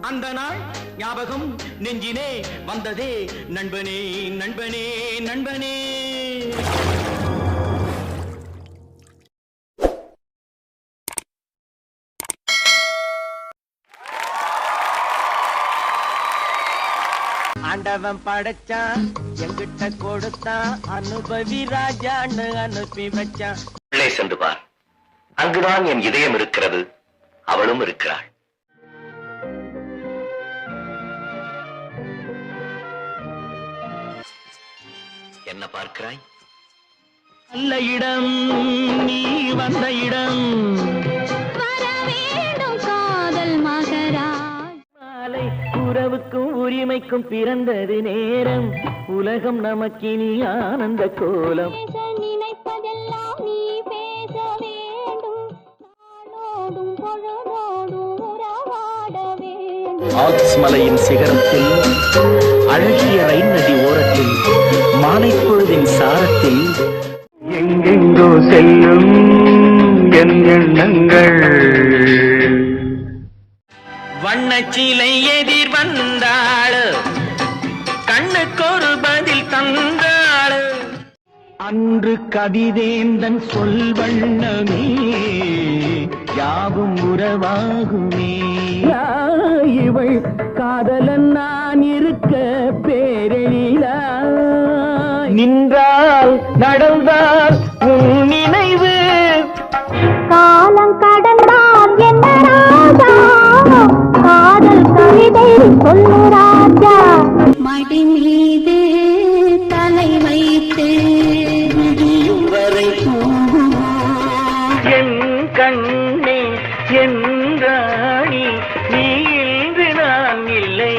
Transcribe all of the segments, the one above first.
அந்த நாள் ஞாபகம் நெஞ்சினே வந்ததே நண்பனே நண்பனே நண்பனே. ஆண்டவன் படைச்சான் எங்கிட்ட கொடுத்தான் அனுபவி ராஜான்னு அனுப்பி வச்சான். உள்ளே சென்று பார், அங்குதான் என் இதயம் இருக்கிறது, அவளும் இருக்கிறாள். என்ன பார்க்கிறாய்? நல்ல இடம் நீ வந்த இடம், காதல் மகராய். மாலை உறவுக்கும் உரிமைக்கும் பிறந்தது நேரம், உலகம் நமக்கினி ஆனந்த கோலம். நினைப்பதெல்லாம் நீ பேச வேண்டும், நாளோடும் பொழுதோடும் உறவாட வேண்டும். ஆல்ப்ஸ் மலையின் சிகரத்தில், அழகிய ரைன் நதி ஓரத்தில், மாலைப்பொழுதின் சாரத்தில் எங்கெங்கோ செல்லும் என் எண்ணங்கள். வண்ணச்சிலை எதிர் வந்தாள், கண்ணுக்கொரு பதில் தந்தாள். அன்று கவிதேந்தன் சொல் வண்ணமே யாவும் உறவாகுமே. இவள் காதலன் நான் இருக்க பேரெழிலா, நின்றால் நடந்தால் உன் நினைவு. காலம் கடந்தான் என்ன ராஜா, காதல் கவிதை சொல்லு ராஜா. மடி மீது தலை வைத்து விடியும் வரை என் கண்ணே என் ராணி, நீ இன்று நான் இல்லை.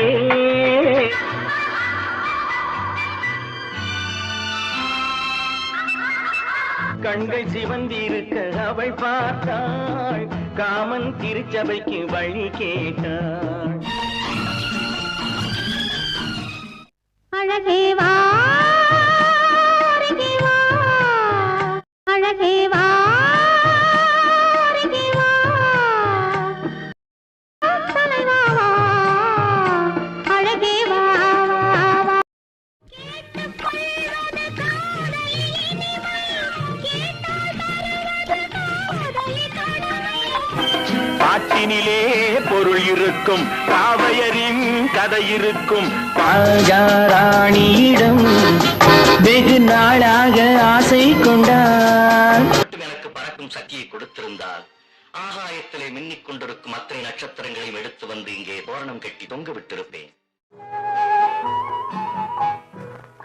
கண்கள் சிவந்திருக்க அவள் பார்த்தாள், காமன் திருச்சபைக்கு வழி கேட்டாள். அழகே வா அருகே வா, அழகே வா அருகே வா, தலைவா வா, அழகே வா வா வா. கேட்டுக்கொள்வது காதலி இனிமை, கேட்டால் வருவது காதலி கடமை. பாட்டினிலே பொருள் இருக்கும், காவையரின் கதை இருக்கும். ராஜாராணியிடம் வெகு நாளாக ஆசை கொண்டார். எனக்கு பறக்கும் சக்தியை கொடுத்திருந்தால் ஆகாயத்திலே மின்னிக் கொண்டிருக்கும் அத்தனை நட்சத்திரங்களையும் எடுத்து வந்து இங்கே தோரணம் கட்டி தொங்க விட்டிருப்பேன்.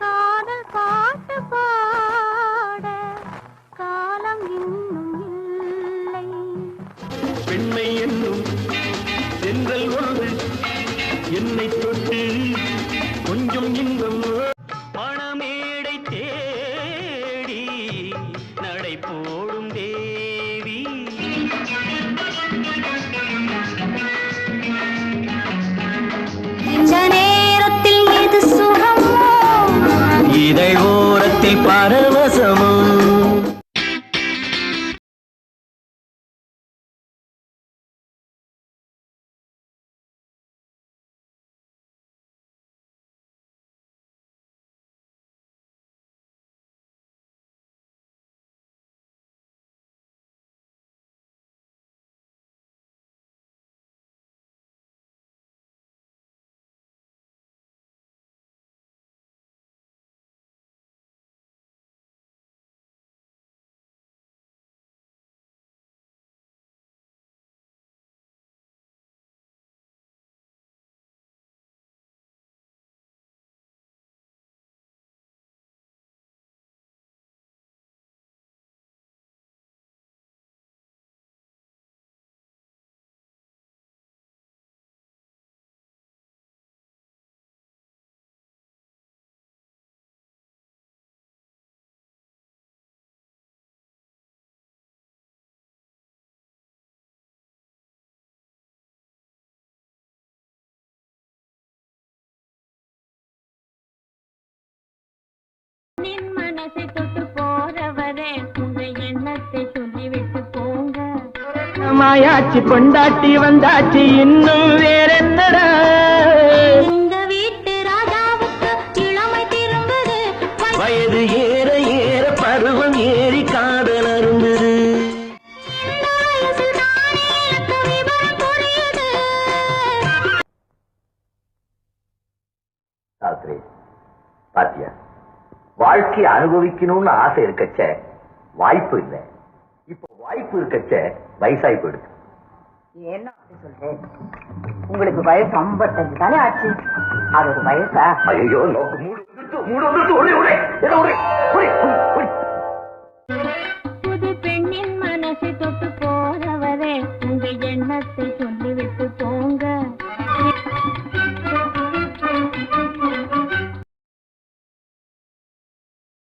காதல் பாட்டு பாட காலம் இன்னும் இல்லை. பெண்மை என்னும் சென்றல் ஒன்று என்னை தொட்டு கொஞ்சம் இன்பம். பணமேடை தேடி நடை போடும் தேவி, இந்த நேரத்தில் எது சுகமோ, இதழ் ஓரத்தில் பரவசமோ. மனசை தொட்டு போறவரே உங்க எண்ணத்தை சொல்லிவிட்டு போங்க. மாயாச்சி பொண்டாட்டி வந்தாச்சு, இன்னும் வேற என்னடா வாழ்க்கையை அனுபவிக்கணும்னு ஆசை இருக்கச்ச வாய்ப்பு இல்லை. இப்போ வாய்ப்பு இருக்கச்ச வயசாகி போயிடுது. என்ன அப்படி சொல்றேன்? உங்களுக்கு வயசு 55 தானே ஆச்சு. அது ஒரு வயசா? ஐயோ, நோக்கு மூடு வந்துட்டு, மூடு வந்துட்டு, ஒரே ஒரே ஏதோ ஒரே ஒரே ஒரே